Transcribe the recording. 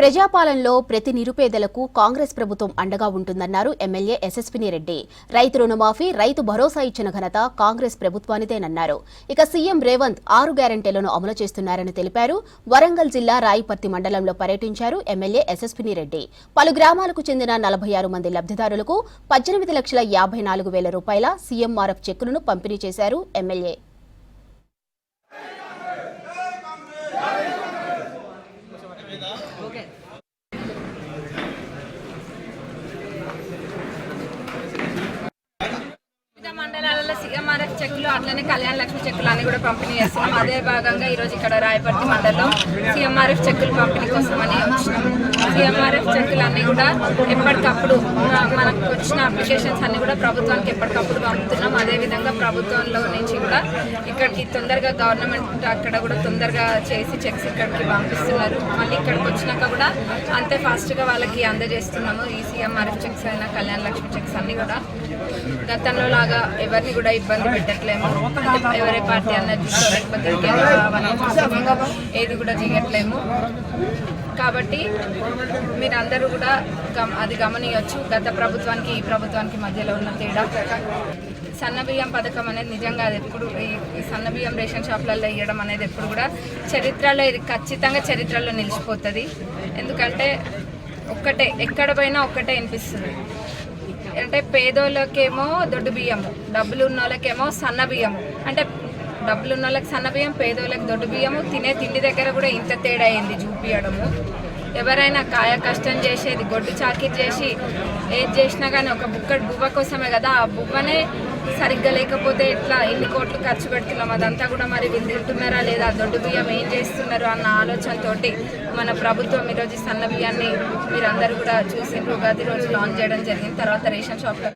ప్రజాపాలనలో ప్రతి నిరుపేదలకు కాంగ్రెస్ ప్రభుత్వం అండగా ఉంటుందన్నారు ఎమ్మెల్యే ఎస్ఎస్విని రెడ్డి. రైతు రుణమాఫీ, రైతు భరోసా ఇచ్చిన ఘనత కాంగ్రెస్ ప్రభుత్వానిదేనన్నారు. ఇక సీఎం రేవంత్ 6 గ్యారెంటీలను అమలు చేస్తున్నారని తెలిపారు. వరంగల్ జిల్లా రాయిపర్తి మండలంలో పర్యటించారు ఎమ్మెల్యే ఎస్ఎస్విని రెడ్డి. పలు గ్రామాలకు చెందిన 46 మంది లబ్ధిదారులకు 18,54,000 రూపాయల సీఎంఆర్ఎఫ్ చెక్కులను పంపిణీ చేశారు ఎమ్మెల్యే. మండలాలలో సీఎంఆర్ఎఫ్ చెక్కులు అట్లనే కళ్యాణ లక్ష్మి చెక్కులు అన్ని కూడా పంపిణీ చేస్తున్నాం. అదే భాగంగా ఈరోజు ఇక్కడ రాయపర్తి మండలంలో సీఎంఆర్ఎఫ్ చెక్కులు పంపిణీ కోసమని వచ్చినాం. సీఎంఆర్ఎఫ్ చెక్కులు అన్ని కూడా ఎప్పటికప్పుడు మనకు వచ్చిన అప్లికేషన్స్ అన్ని కూడా ప్రభుత్వానికి ఎప్పటికప్పుడు పంపుతున్నాం. అదేవిధంగా ప్రభుత్వంలో నుంచి కూడా ఇక్కడికి తొందరగా గవర్నమెంట్ అక్కడ కూడా తొందరగా చేసి చెక్స్ ఇక్కడికి పంపిస్తున్నారు. మళ్ళీ ఇక్కడికి వచ్చినాక కూడా అంతే ఫాస్ట్గా వాళ్ళకి అందజేస్తున్నాము. ఈ సీఎంఆర్ఎఫ్ చెక్స్ అయినా కళ్యాణ లక్ష్మి చెక్స్ అన్ని కూడా గతంలో లాగా ఎవరిని కూడా ఇబ్బంది పెట్టట్లేము. ఎవరి పార్టీ అన్నది లేకపోతే ఏది కూడా చేయట్లేము. కాబట్టి మీరందరూ కూడా అది గమనించవచ్చు. గత ప్రభుత్వానికి ఈ ప్రభుత్వానికి మధ్యలో ఉన్న తేడా. సన్నబియ్యం పథకం అనేది నిజంగా అది ఎప్పుడు ఈ సన్నబియ్యం రేషన్ షాపులలో ఇవ్వడం అనేది ఎప్పుడు కూడా చరిత్రలో ఇది ఖచ్చితంగా చరిత్రలో నిలిచిపోతుంది. ఎందుకంటే ఒక్కటే ఎక్కడ పోయినా ఒక్కటే అనిపిస్తుంది. అంటే పేదోళ్ళకేమో దొడ్డు బియ్యము, డబ్బులు ఉన్న వాళ్ళకేమో సన్న బియ్యము. అంటే డబ్బులు ఉన్న వాళ్ళకి సన్న బియ్యం, పేదోళ్ళకి దొడ్డు బియ్యము. తినే తిండి దగ్గర కూడా ఇంత తేడా అయింది చూపించడము. ఎవరైనా కాయ కష్టం చేసేది గొడ్డు చాకిరి చేసి ఏది చేసినా కానీ ఒక బువ్వ కోసమే కదా. ఆ బువ్వనే సరిగ్గా లేకపోతే ఇట్లా ఎన్ని కోట్లు ఖర్చు పెడుతున్నాం. అదంతా కూడా మరి వీళ్ళు తింటున్నారా లేదా, దొడ్డు బియ్యం ఏం చేస్తున్నారు అన్న ఆలోచనతోటి మన ప్రభుత్వం ఈరోజు సన్న బియ్యాన్ని మీరందరూ కూడా చూసి ఉగాది రోజు లాంచ్ చేయడం జరిగింది. తర్వాత రేషన్ షాప్లో